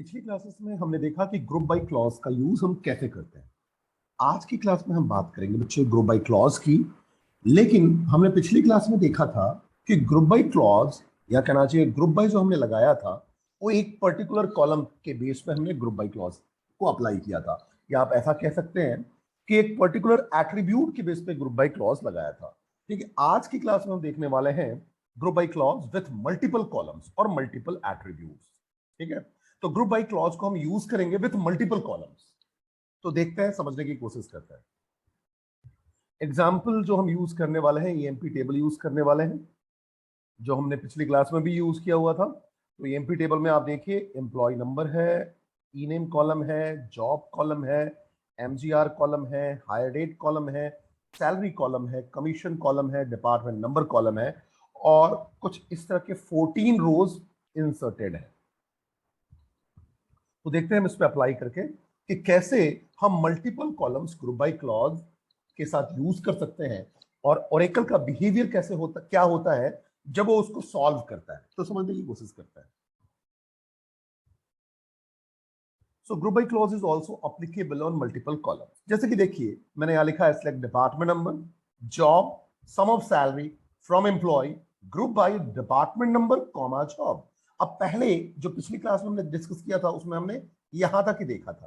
पिछली क्लासेस में हमने देखा कि ग्रुप बाय क्लॉज का यूज हम कैसे करते हैं। आज की क्लास में हम बात करेंगे बच्चे ग्रुप बाय क्लॉज की। लेकिन हमने पिछली क्लास में देखा था कि ग्रुप बाय क्लॉज या कहना चाहिए ग्रुप बाय जो हमने लगाया था वो एक पर्टिकुलर कॉलम के बेस पे हमने ग्रुप बाय क्लॉज को अप्लाई किया था, या आप ऐसा कह सकते हैं कि एक पर्टिकुलर एट्रीब्यूट के बेस पे ग्रुप बाय क्लॉज लगाया था। ठीक है, आज की क्लास में हम देखने वाले हैं group by clause with multiple columns और मल्टीपल एट्रीब्यूट्स। ठीक है, तो ग्रुप बाय क्लॉज को हम यूज करेंगे विथ मल्टीपल कॉलम्स। तो देखते हैं, समझने की कोशिश करते हैं। एग्जाम्पल जो हम यूज करने वाले हैं ईएमपी टेबल यूज करने वाले हैं, जो हमने पिछली क्लास में भी यूज किया हुआ था। तो ईएमपी टेबल में आप देखिए एम्प्लॉय नंबर है, ई नेम कॉलम है, जॉब कॉलम है, एमजीआर कॉलम है, हायर डेट कॉलम है, सैलरी कॉलम है, कमीशन कॉलम है, डिपार्टमेंट नंबर कॉलम है, और कुछ इस तरह के 14 रोज इंसर्टेड है। तो देखते हैं हम इस पे अप्लाई करके कि कैसे हम multiple columns group by clause के साथ यूज कर सकते हैं, और ओरेकल का बिहेवियर कैसे होता क्या होता है जब वो उसको सॉल्व करता है। तो समझने की कोशिश करता है। So group by clause is also applicable on multiple columns. जैसे कि देखिए मैंने यहां लिखा है select department number, job, sum of salary from employ, group by department number comma job. अब पहले जो पिछली क्लास में हमने डिस्कस किया था उसमें हमने यहां तक ही देखा था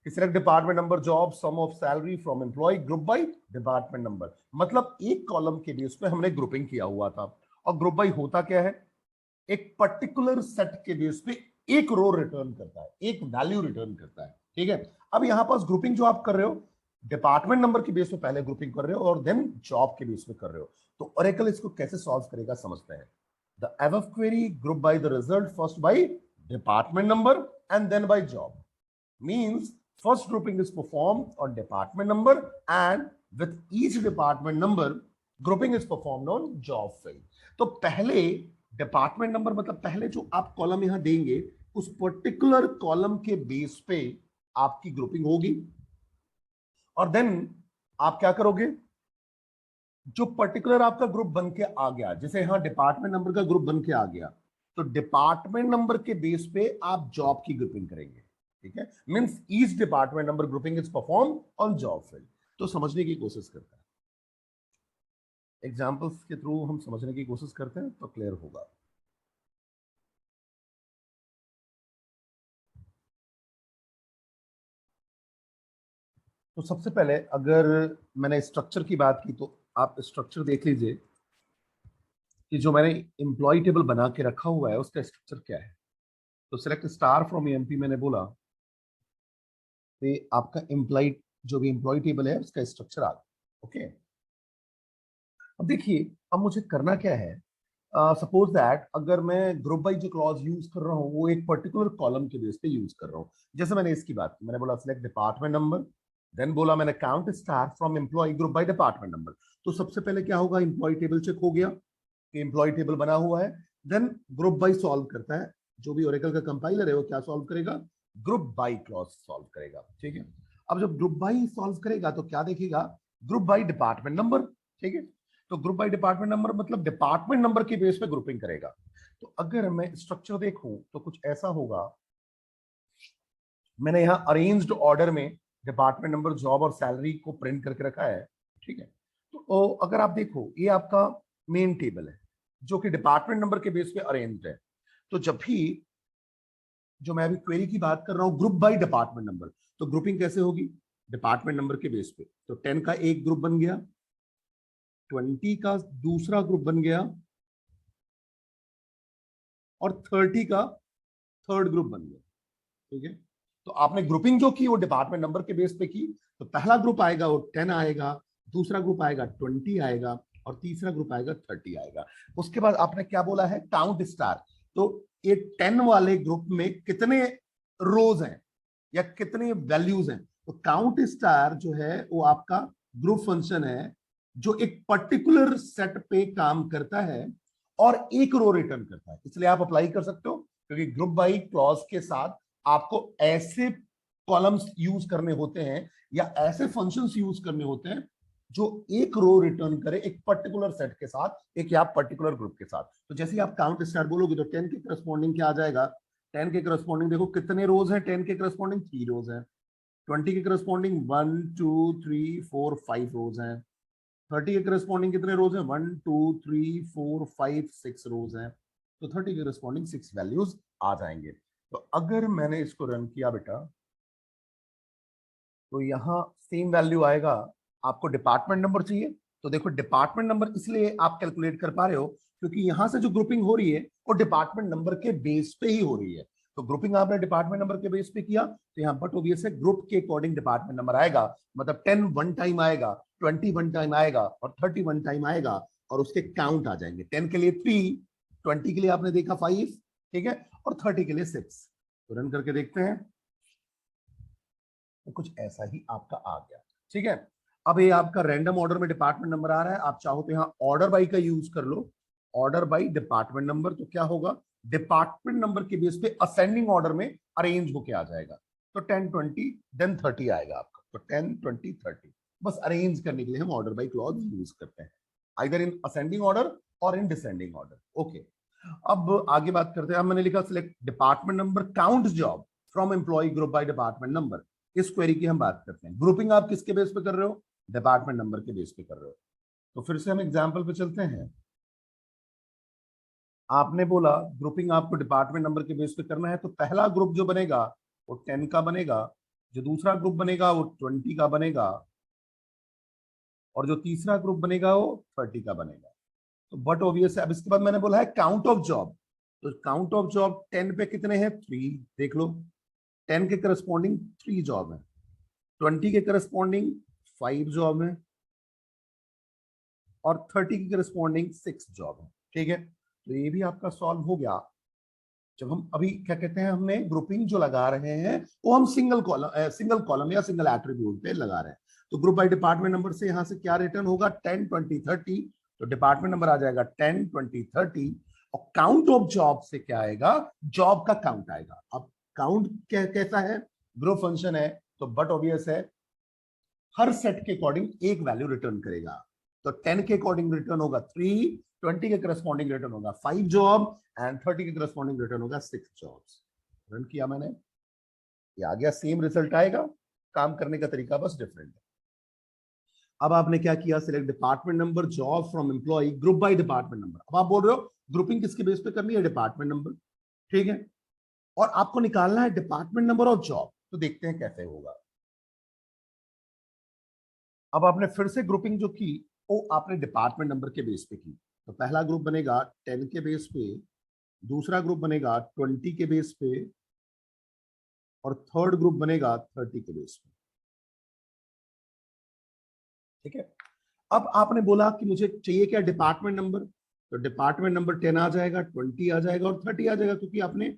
कि select department number, job, sum of salary from employ, group by department number. मतलब एक कॉलम के बेस पे हमने ग्रुपिंग किया हुआ था। और ग्रुप बाय होता क्या है, एक पर्टिकुलर सेट के बेस पे एक रो रिटर्न करता है, एक वैल्यू रिटर्न करता है। ठीक है, अब यहां पास ग्रुपिंग जो आप कर रहे हो डिपार्टमेंट नंबर के बेस पे पहले ग्रुपिंग कर रहे हो और देन जॉब के बेस पे कर रहे हो। तो ओरेकल इसको कैसे सॉल्व करेगा समझते हैं। The above query group by the result first by department number and then by job means first grouping is performed on department number and with each department number grouping is performed on job field। तो पहले department number मतलब पहले जो आप column यहां देंगे उस particular column के बेस पे आपकी ग्रुपिंग होगी, और देन आप क्या करोगे, जो पर्टिकुलर आपका ग्रुप बन के आ गया, जैसे यहां डिपार्टमेंट नंबर का ग्रुप बन के आ गया, तो डिपार्टमेंट नंबर के बेस पे आप जॉब की ग्रुपिंग करेंगे। ठीक है, means each department number grouping is perform on job field. तो समझने की कोशिश करते हैं, एग्जांपल्स के थ्रू हम समझने की कोशिश करते हैं तो क्लियर होगा। तो सबसे पहले अगर मैंने स्ट्रक्चर की बात की तो आप स्ट्रक्चर देख लीजिए कि जो मैंने एम्प्लॉय टेबल बना के रखा हुआ है उसका स्ट्रक्चर क्या है। तो सिलेक्ट स्टार फ्रॉम एमपी मैंने बोला तो आपका एम्प्लॉय जो भी एम्प्लॉय टेबल है उसका स्ट्रक्चर आ गया। ओके, अब देखिए अब मुझे करना क्या है। सपोज दैट अगर मैं ग्रुप बाय जो क्लॉज यूज कर रहा हूँ वो एक पर्टिकुलर कॉलम के बेस पे यूज कर रहा हूँ। जैसे मैंने इसकी बात की, मैंने बोला सिलेक्ट डिपार्टमेंट नंबर, देन बोला मैंने count star from employ group by department number. तो सबसे पहले क्या होगा, एम्प्लॉय टेबल चेक हो गया कि एम्प्लॉय टेबल बना हुआ है। देन ग्रुप बाय सॉल्व करता है, जो भी ओरेकल का कंपाइलर है वो क्या सॉल्व करेगा, ग्रुप बाय क्लॉज सॉल्व करेगा। ठीक है, अब जब ग्रुप बाय सॉल्व करेगा तो क्या देखेगा, ग्रुप बाय डिपार्टमेंट नंबर। ठीक है, तो ग्रुप बाय डिपार्टमेंट नंबर मतलब डिपार्टमेंट नंबर के बेस पे ग्रुपिंग करेगा। तो अगर मैं स्ट्रक्चर देखूं तो कुछ ऐसा होगा, मैंने यहां अरेंज्ड ऑर्डर में डिपार्टमेंट नंबर, जॉब और सैलरी को प्रिंट करके रखा है। ठीक है, तो अगर आप देखो ये आपका मेन टेबल है जो कि डिपार्टमेंट नंबर के बेस पे अरेंज्ड है। तो जब भी जो मैं अभी क्वेरी की बात कर रहा हूं ग्रुप बाय डिपार्टमेंट नंबर, तो ग्रुपिंग कैसे होगी, डिपार्टमेंट नंबर के बेस पे। तो 10 का एक ग्रुप बन गया, 20 का दूसरा ग्रुप बन गया, और 30 का थर्ड ग्रुप बन गया। ठीक है, तो आपने ग्रुपिंग जो की वो डिपार्टमेंट नंबर के बेस पे की। तो पहला ग्रुप आएगा वो 10 आएगा, दूसरा ग्रुप आएगा 20 आएगा, और तीसरा ग्रुप आएगा 30 आएगा। उसके बाद आपने क्या बोला है, काउंट स्टार। तो ये 10 वाले ग्रुप में कितने रोज हैं या कितने वैल्यूज हैं, तो काउंट स्टार जो है वो आपका ग्रुप फंक्शन है जो एक पर्टिकुलर सेट पे काम करता है और एक रो रिटर्न करता है। इसलिए आप अप्लाई कर सकते हो क्योंकि ग्रुप बाय क्लॉज के साथ आपको ऐसे कॉलम्स यूज करने होते हैं या ऐसे फंक्शंस यूज करने होते हैं जो एक रो रिटर्न करे एक पर्टिकुलर सेट के साथ, एक या पर्टिकुलर ग्रुप के साथ। तो जैसे ही आप काउंट स्टार बोलोगे तो 10 के करस्पॉन्डिंग क्या आ जाएगा, 10 के करस्पॉन्डिंग देखो कितने रोज हैं, 10 के करस्पॉन्डिंग 3 रोज हैं, 20 के करस्पॉन्डिंग 1 2 3 4 5 रोज हैं, 30 के करस्पॉन्डिंग कितने रोज हैं, 1 2 3 4 5 6 रोज हैं, तो 30 के करस्पॉन्डिंग 6 वैल्यूज आ जाएंगे। तो अगर मैंने इसको रन किया बेटा तो यहाँ सेम वैल्यू आएगा। आपको डिपार्टमेंट नंबर चाहिए, तो देखो डिपार्टमेंट नंबर इसलिए आप कैलकुलेट कर पा रहे हो क्योंकि यहां से जो ग्रुपिंग हो रही है वो डिपार्टमेंट नंबर के बेस पे ही हो रही है। तो ग्रुपिंग आपने डिपार्टमेंट नंबर के बेस पे किया तो यहाँ बट ऑब्वियस है ग्रुप के अकॉर्डिंग डिपार्टमेंट नंबर आएगा, मतलब 10 वन टाइम आएगा, 20 वन टाइम आएगा और 30 वन टाइम आएगा और उसके काउंट आ जाएंगे। 10 के लिए 3, 20 के लिए आपने देखा 5, ठीक है, और 30 के लिए 6। तो रन करके देखते हैं तो कुछ ऐसा ही आपका आ गया, ठीक है। अब ये आपका रैंडम ऑर्डर में डिपार्टमेंट नंबर आ रहा है, आप चाहो तो यहाँ ऑर्डर बाई का यूज कर लो, ऑर्डर बाई डिपार्टमेंट नंबर। तो क्या होगा, डिपार्टमेंट नंबर के बेस पे असेंडिंग ऑर्डर में अरेंज होके आ जाएगा। तो 10 20 देन 30 आएगा आपका, तो 10 20 30 बस अरेंज करने के लिए हम ऑर्डर बाई क्लॉज यूज करते हैं, आइदर इन असेंडिंग ऑर्डर और इन डिसेंडिंग ऑर्डर। ओके, अब आगे बात करते हैं। अब मैंने लिखा select department number count job from employ group by department number. इस क्वेरी की हम बात करते हैं। ग्रुपिंग आप किसके बेस पे कर रहे हो, डिपार्टमेंट नंबर के बेस पे कर रहे हो। तो फिर से हम एग्जांपल पे चलते हैं। आपने बोला ग्रुपिंग आपको डिपार्टमेंट नंबर के बेस पे करना है, तो पहला ग्रुप जो बनेगा वो 10 का बनेगा, जो दूसरा ग्रुप बनेगा वो 20 का बनेगा और जो तीसरा ग्रुप बनेगा वो 30 का बनेगा। तो बट ऑब्वियस है। अब इसके बाद मैंने बोला है काउंट ऑफ जॉब, तो काउंट ऑफ जॉब 10 पे कितने हैं, 3, देख लो 10 के करस्पॉन्डिंग 3 जॉब है, 20 के करस्पॉन्डिंग 5 जॉब है और 30 के करस्पॉन्डिंग 6 जॉब है, ठीक है। तो ये भी आपका सॉल्व हो गया। जब हम अभी क्या कहते हैं, हमने ग्रुपिंग जो लगा रहे हैं वो हम सिंगल कॉलम या सिंगल एट्रीब्यूट पे लगा रहे हैं। तो ग्रुप बाय डिपार्टमेंट नंबर से यहां से क्या रिटर्न होगा, 10 20 30, तो डिपार्टमेंट नंबर आ जाएगा 10 20 30 और काउंट ऑफ जॉब से क्या आएगा, जॉब का काउंट आएगा। अब काउंट कैसा है, ग्रुप फंक्शन है, तो बट ऑब्वियस है हर सेट के अकॉर्डिंग एक वैल्यू रिटर्न करेगा। तो 10 के अकॉर्डिंग रिटर्न होगा 3, 20 के करस्पॉन्डिंग रिटर्न होगा 5 जॉब एंड 30 के करस्पॉन्डिंग रिटर्न होगा 6 जॉब्स। रन किया मैंने, ये आ गया, सेम रिजल्ट आएगा, काम करने का तरीका बस डिफरेंट है। अब आपने क्या किया, select department number job from employ group by department number. अब आप बोल रहे हो ग्रुपिंग किसके बेस पे करनी है, डिपार्टमेंट नंबर, ठीक है, और आपको निकालना है डिपार्टमेंट नंबर और जॉब। तो देखते हैं कैसे होगा। अब आपने फिर से ग्रुपिंग जो की वो आपने डिपार्टमेंट नंबर के बेस पे की। तो पहला ग्रुप बनेगा 10 के बेस पे, दूसरा ग्रुप बनेगा 20 के बेस पे और थर्ड ग्रुप बनेगा 30 के बेस पे, ठीक है। अब आपने बोला कि मुझे चाहिए क्या, डिपार्टमेंट नंबर, तो डिपार्टमेंट नंबर 10 आ जाएगा, 20 आ जाएगा और 30 आ जाएगा, क्योंकि आपने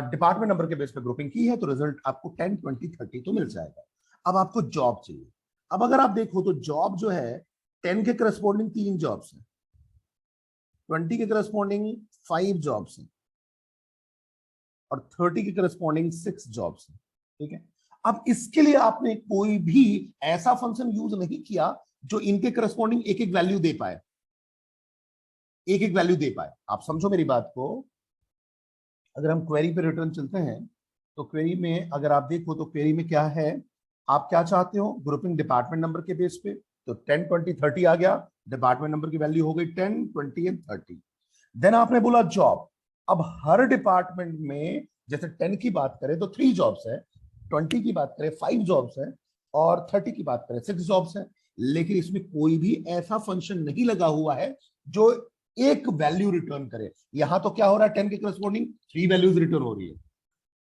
डिपार्टमेंट नंबर के बेस पे ग्रुपिंग की है, तो रिजल्ट आपको 10 20 30 तो मिल जाएगा। अब आपको जॉब चाहिए। अब अगर आप देखो तो जॉब जो है 10 के करस्पॉन्डिंग 3 जॉब्स है, 20 के करस्पॉन्डिंग 5 जॉब्स हैं और 30 के करस्पॉन्डिंग 6 जॉब्स हैं, ठीक है। अब इसके लिए आपने कोई भी ऐसा फंक्शन यूज नहीं किया जो इनके करस्पॉन्डिंग एक एक वैल्यू दे पाए, एक एक वैल्यू दे पाए। आप समझो मेरी बात को। अगर हम क्वेरी पे रिटर्न चलते हैं तो क्वेरी में अगर आप देखो तो क्वेरी में क्या है, आप क्या चाहते हो, ग्रुपिंग डिपार्टमेंट नंबर के बेस पे, तो 10 20 30 आ गया, डिपार्टमेंट नंबर की वैल्यू हो गई 10 20 एंड 30। देन आपने बोला जॉब। अब हर डिपार्टमेंट में जैसे 10 की बात करें तो 3 जॉब्स है, 20 की बात करें 5 जॉब्स है और 30 की बात करें 6 जॉब्स है। लेकिन इसमें कोई भी ऐसा फंक्शन नहीं लगा हुआ है जो एक वैल्यू रिटर्न करे। यहां तो क्या हो रहा है, 10 के करस्पॉन्डिंग 3 वैल्यूज रिटर्न हो रही है,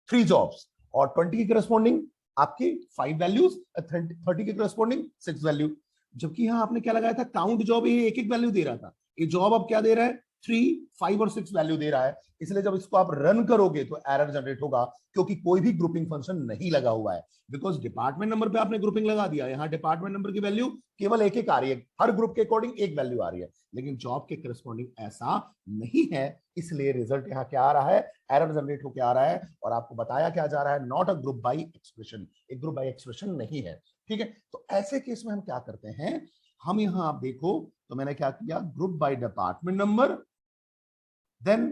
3 जॉब्स, और 20 के करस्पॉन्डिंग आपकी 5 वैल्यूज, 30 के करस्पॉन्डिंग 6 वैल्यू। जबकि यहां आपने क्या लगाया था, काउंट जॉब, ये एक एक वैल्यू दे रहा था, ये जॉब अब क्या दे रहा है, 3 5 और 6 वैल्यू दे रहा है। इसलिए जब इसको आप रन करोगे तो एरर जनरेट होगा, क्योंकि कोई भी ग्रुपिंग फंक्शन नहीं लगा हुआ है। बिकॉज डिपार्टमेंट नंबर पे आपने ग्रुपिंग लगा दिया, यहां डिपार्टमेंट नंबर की वैल्यू केवल एक एक आ रही है, हर ग्रुप के अकॉर्डिंग एक वैल्यू आ रही है, लेकिन जॉब के करस्पॉन्डिंग ऐसा नहीं है। इसलिए रिजल्ट यहां क्या आ रहा है, एरर जनरेट होकर आ रहा है और आपको बताया क्या जा रहा है, not a group by expression, एक ग्रुप बाय एक्सप्रेशन नहीं है, ठीक है। तो ऐसे केस में हम क्या करते हैं, हम यहां आप देखो तो मैंने क्या किया, group by department number, then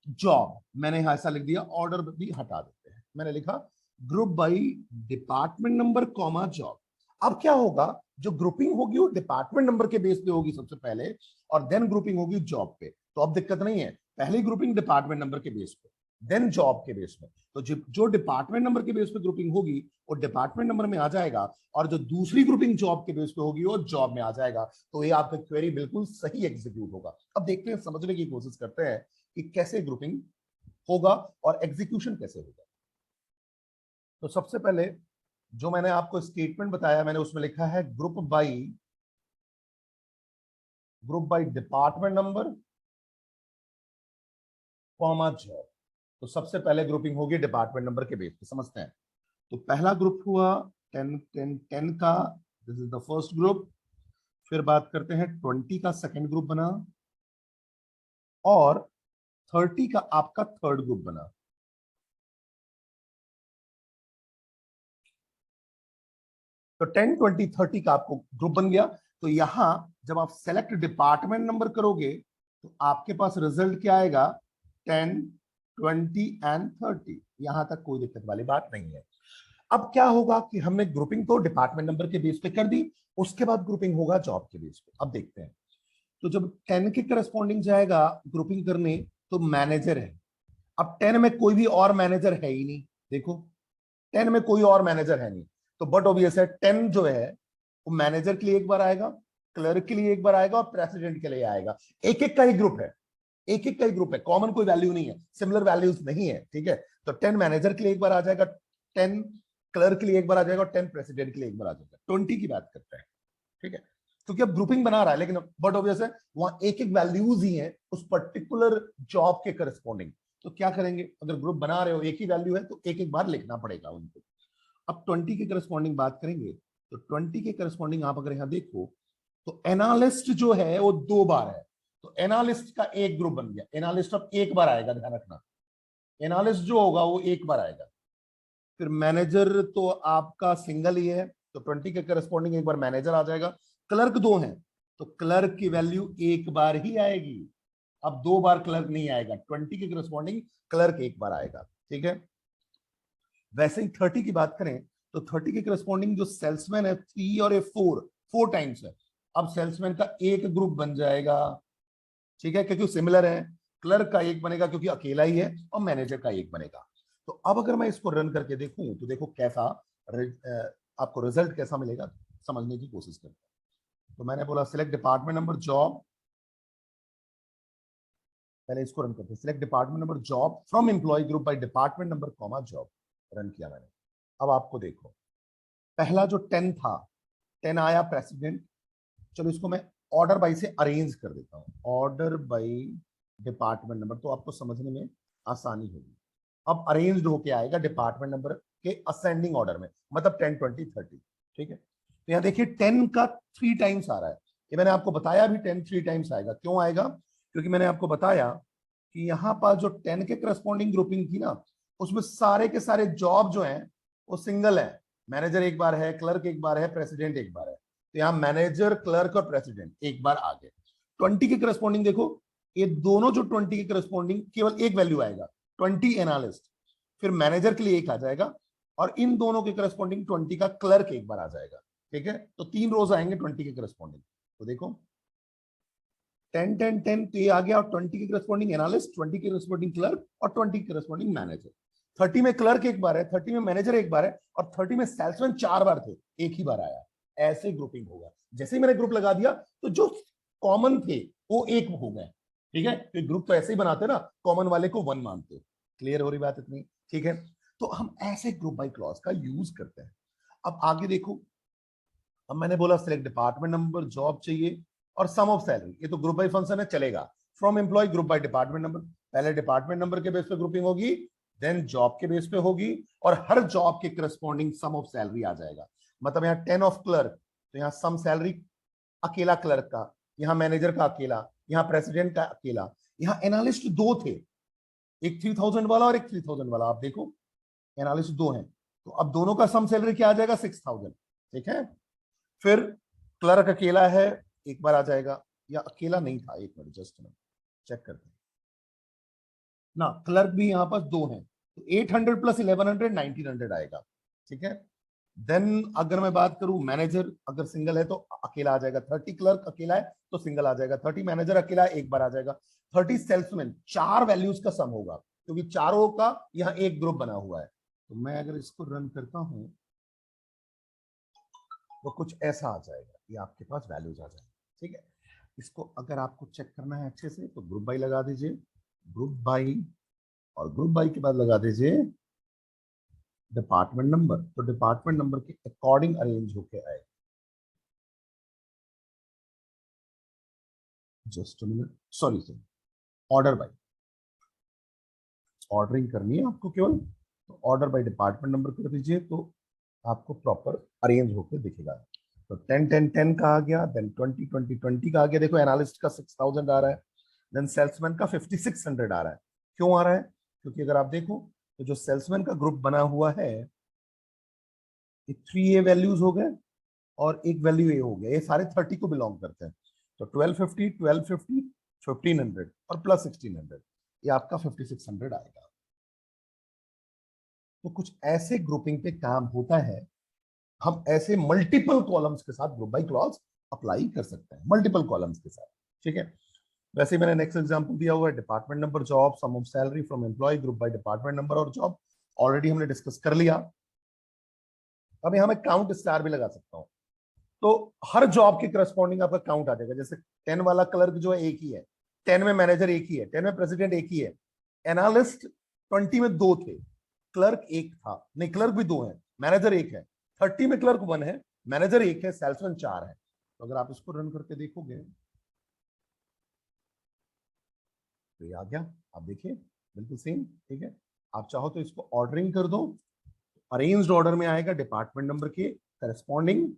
job, मैंने यहां ऐसा लिख दिया, ऑर्डर भी हटा देते हैं, मैंने लिखा group by department number comma job. अब क्या होगा, जो ग्रुपिंग होगी वो डिपार्टमेंट नंबर के बेस पे होगी सबसे पहले, और देन ग्रुपिंग होगी जॉब पे। तो अब दिक्कत नहीं है, पहली ग्रुपिंग डिपार्टमेंट नंबर के बेस पे, देन जॉब के बेस पे। तो जो डिपार्टमेंट नंबर के बेस पे ग्रुपिंग होगी वो डिपार्टमेंट नंबर में आ जाएगा, और जो दूसरी ग्रुपिंग जॉब के बेस पे होगी वो जॉब में आ जाएगा। तो ये आपका क्वेरी बिल्कुल सही एग्जीक्यूट होगा। अब देखते हैं, समझने की कोशिश करते हैं कि कैसे ग्रुपिंग होगा और एग्जीक्यूशन कैसे होगा। तो सबसे पहले जो मैंने आपको स्टेटमेंट बताया, मैंने उसमें लिखा है group by department number comma job. तो सबसे पहले ग्रुपिंग होगी डिपार्टमेंट नंबर के बेस पे, समझते हैं। तो पहला ग्रुप हुआ 10 का, this is the first group. फिर बात करते हैं 20 का सेकंड ग्रुप बना, और 30 का आपका थर्ड ग्रुप बना। तो 10, 20, 30 का आपको ग्रुप बन गया। तो यहां जब आप सेलेक्ट डिपार्टमेंट नंबर करोगे तो आपके पास रिजल्ट क्या आएगा, 10, 20 एंड 30। यहां तक कोई दिक्कत वाली बात नहीं है। अब क्या होगा कि हमने ग्रुपिंग तो डिपार्टमेंट नंबर के बेस पे कर दी, उसके बाद ग्रुपिंग होगा जॉब के बेस पे। अब देखते हैं, तो जब 10 के करस्पॉन्डिंग जाएगा ग्रुपिंग करने, तो मैनेजर है। अब 10 में कोई भी और मैनेजर है ही नहीं, देखो 10 में कोई और मैनेजर है नहीं, तो बट ऑब्वियस है 10 जो है वो मैनेजर के लिए एक बार आएगा, क्लर्क के लिए एक बार आएगा, और प्रेसिडेंट के लिए आएगा। एक एक का ही ग्रुप है, एक एक का ही ग्रुप है, कॉमन कोई वैल्यू नहीं है, सिमिलर वैल्यूज नहीं है, ठीक है। तो 10 मैनेजर के लिए एक बार आ जाएगा, 10 क्लर्क के लिए एक बार आ जाएगा, और 10 प्रेसिडेंट के लिए एक बार आ जाएगा। 20 की बात करते हैं, ठीक है, क्योंकि अब ग्रुपिंग बना रहा है, लेकिन बट ऑब्वियस है वहां एक एक वैल्यूज ही है उस पर्टिकुलर जॉब के करस्पॉन्डिंग। तो क्या करेंगे, अगर ग्रुप बना रहे हो एक ही वैल्यू है तो एक एक बार लिखना पड़ेगा उनको। अब 20 के करस्पॉन्डिंग बात करेंगे, तो 20 के करस्पॉन्डिंग आप अगर यहां देखो तो एनालिस्ट जो है वो 2 बार है, तो एनालिस्ट का एक ग्रुप बन गया। एनालिस्ट अब एक बार आएगा, ध्यान रखना, एनालिस्ट जो होगा वो एक बार आएगा। फिर मैनेजर तो आपका सिंगल ही है, तो 20 के करस्पॉन्डिंग एक बार मैनेजर आ जाएगा। क्लर्क 2 हैं, तो क्लर्क की वैल्यू एक बार ही आएगी, अब 2 बार क्लर्क नहीं आएगा। 20 के करस्पॉन्डिंग क्लर्क एक बार आएगा, ठीक है। वैसे ही 30 की बात करें तो 30 के करस्पॉन्डिंग जो सेल्समैन है 3 और 4 टाइम्स है। अब सेल्समैन का एक ग्रुप बन जाएगा, ठीक है, क्योंकि सिमिलर है। क्लर्क का एक बनेगा क्योंकि अकेला ही है, और मैनेजर का एक बनेगा। तो अब अगर मैं इसको रन करके देखूं तो देखो कैसा आपको रिजल्ट कैसा मिलेगा, समझने की कोशिश करते हैं। तो मैंने बोला सिलेक्ट डिपार्टमेंट नंबर जॉब, पहले इसको रन करते हैं। Select department number job from employ group by department number comma job, run किया मैंने। अब आपको देखो, पहला जो 10 था, 10 आया प्रेसिडेंट। चलो इसको मैं ऑर्डर बाई से अरेंज कर देता हूं, ऑर्डर बाई डिपार्टमेंट नंबर, तो आपको समझने में आसानी होगी। अब अरेंज्ड होके आएगा डिपार्टमेंट नंबर के असेंडिंग ऑर्डर में, मतलब 10, 20, 30, ठीक है। तो यहाँ देखिए 10 का 3 टाइम्स आ रहा है, ये मैंने आपको बताया भी 10 3 टाइम्स आएगा। क्यों आएगा, क्योंकि मैंने आपको बताया कि यहाँ पर जो 10 के करस्पॉन्डिंग ग्रुपिंग थी ना, उसमें सारे के सारे जॉब जो है वो सिंगल है। मैनेजर एक बार है, क्लर्क एक बार है, प्रेसिडेंट एक बार है। तो यहाँ मैनेजर, क्लर्क और प्रेसिडेंट एक बार आ गए। 20 के करस्पॉन्डिंग देखो, ये दोनों जो 20 के करस्पॉन्डिंग केवल एक वैल्यू आएगा, 20 एनालिस्ट, फिर मैनेजर के लिए एक आ जाएगा, और इन दोनों के करस्पॉन्डिंग 20 का क्लर्क एक बार आ जाएगा, ठीक है। तो 3 रोज आएंगे 20 के करस्पॉन्डिंग। तो देखो 10, 10, 10 तो ये आ गया, और 20 के करस्पॉन्डिंग एनालिस्ट, 20 के करस्पॉन्डिंग क्लर्क, और 20 के करस्पॉन्डिंग मैनेजर। 30 में क्लर्क एक बार है, 30 में मैनेजर एक बार है, और 30 में सेल्समैन 4 बार थे, एक ही बार आया। ऐसे ग्रुपिंग होगा। जैसे ही मैंने ग्रुप लगा दिया तो जो कॉमन थे वो एक हो गए, ठीक है। तो ग्रुप तो ऐसे ही बनाते ना, कॉमन वाले को 1 मानते। क्लियर हो रही बात इतनी, ठीक है। तो हम ऐसे ग्रुप बाय क्लॉज का यूज करते हैं। अब आगे देखो, अब मैंने बोला सिलेक्ट डिपार्टमेंट नंबर जॉब चाहिए और सम ऑफ सैलरी, ये तो ग्रुप बाय फंक्शन है, चलेगा। From employ group by department number, पहले डिपार्टमेंट नंबर के बेस पे ग्रुपिंग होगी, देन जॉब के बेस पे होगी, और हर जॉब के करस्पॉन्डिंग सम ऑफ सैलरी आ जाएगा। मतलब यहाँ 10 ऑफ क्लर्क, तो यहाँ सम सैलरी अकेला क्लर्क का, यहाँ मैनेजर का अकेला, यहाँ प्रेसिडेंट का अकेला, यहाँ एनालिस्ट 2 थे, एक 3000 वाला और एक 3000 वाला। आप देखो एनालिस्ट 2 हैं, तो अब दोनों का सम सैलरी क्या आ जाएगा, 6000, ठीक है। फिर क्लर्क अकेला है, एक बार आ जाएगा, या अकेला नहीं था, एक मिनट जस्ट चेक करते हैं। ना, क्लर्क भी यहाँ पास दो हैं, तो 800 प्लस 1100 1900 आएगा, ठीक है। देन अगर मैं बात करूं मैनेजर, अगर सिंगल है तो अकेला आ जाएगा 30, क्लर्क अकेला है तो सिंगल आ जाएगा 30, मैनेजर अकेला है एक बार आ जाएगा 30, सेल्समैन चार वैल्यूज का सम होगा क्योंकि चारों का यहाँ एक ग्रुप बना हुआ है। तो मैं अगर इसको रन करता हूं तो कुछ ऐसा आ जाएगा, ये आपके पास वैल्यूज आ जाएगा, ठीक है। इसको अगर आपको चेक करना है अच्छे से तो ग्रुप बाई लगा दीजिए, ग्रुप बाई, और ग्रुप बाई के बाद लगा दीजिए डिपार्टमेंट नंबर, तो डिपार्टमेंट नंबर के अकॉर्डिंग अरेंज होके आएगा। Just minute, sorry sir, order by, ordering करनी है आपको केवल, तो ऑर्डर बाई डिपार्टमेंट नंबर कर दीजिए तो आपको प्रॉपर अरेंज होकर दिखेगा। तो 10 10 10 का आ गया, देन 20 20 20 का आ गया, देखो एनालिस्ट का 6000 आ रहा है, देन सेल्समैन का 5600 आ रहा है। क्यों आ रहा है? क्योंकि अगर आप देखो तो जो सेल्समैन का ग्रुप बना हुआ है, ये 3A वैल्यूज हो गए और एक वैल्यू ए हो गया, ये सारे 30 को बिलोंग करते हैं। तो 1250 1250 1500 और प्लस 1600, ये आपका 5600 आएगा। तो कुछ ऐसे ग्रुपिंग पे काम होता है, हम ऐसे मल्टीपल कॉलम्स के साथ ग्रुप बाई क्लॉज अप्लाई कर सकते हैं, मल्टीपल कॉलम्स के साथ, ठीक है। वैसे मैंने नेक्स्ट एग्जांपल दिया हुआ है, department number, job, sum of salary from employ, group by department number और जॉब, ऑलरेडी हमने डिस्कस कर लिया। अब यहां मैं काउंट स्टार भी लगा सकता हूं, तो हर जॉब के करस्पॉन्डिंग आपका काउंट आ जाएगा। जैसे 10 वाला क्लर्क जो है एक ही है, 10 में मैनेजर एक ही है, 10 में प्रेसिडेंट एक ही है, एनालिस्ट 20 में दो थे, क्लर्क एक था, नहीं क्लर्क भी दो है, मैनेजर एक है, 30 में क्लर्क वन है, मैनेजर एक है, सेल्समैन चार है। तो अगर आप इसको रन करके देखोगे तो ये आ गया, आप देखिए बिल्कुल सेम, ठीक है। आप चाहो तो इसको ऑर्डरिंग कर दो, अरेंज्ड ऑर्डर में आएगा डिपार्टमेंट नंबर के करस्पॉन्डिंग।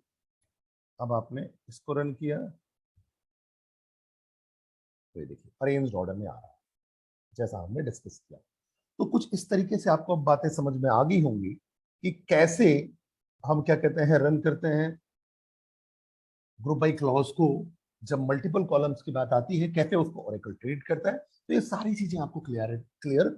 अब आपने इसको रन किया तो ये देखिए अरेंज्ड ऑर्डर में आ रहा है जैसा हमने डिस्कस किया। तो कुछ इस तरीके से आपको अब बातें समझ में आ गई होंगी कि कैसे हम क्या कहते हैं रन करते हैं ग्रुप बाई क्लॉज को, जब मल्टीपल कॉलम्स की बात आती है कैसे उसको ओरेकल ट्रीट करता है। तो ये सारी चीजें आपको क्लियर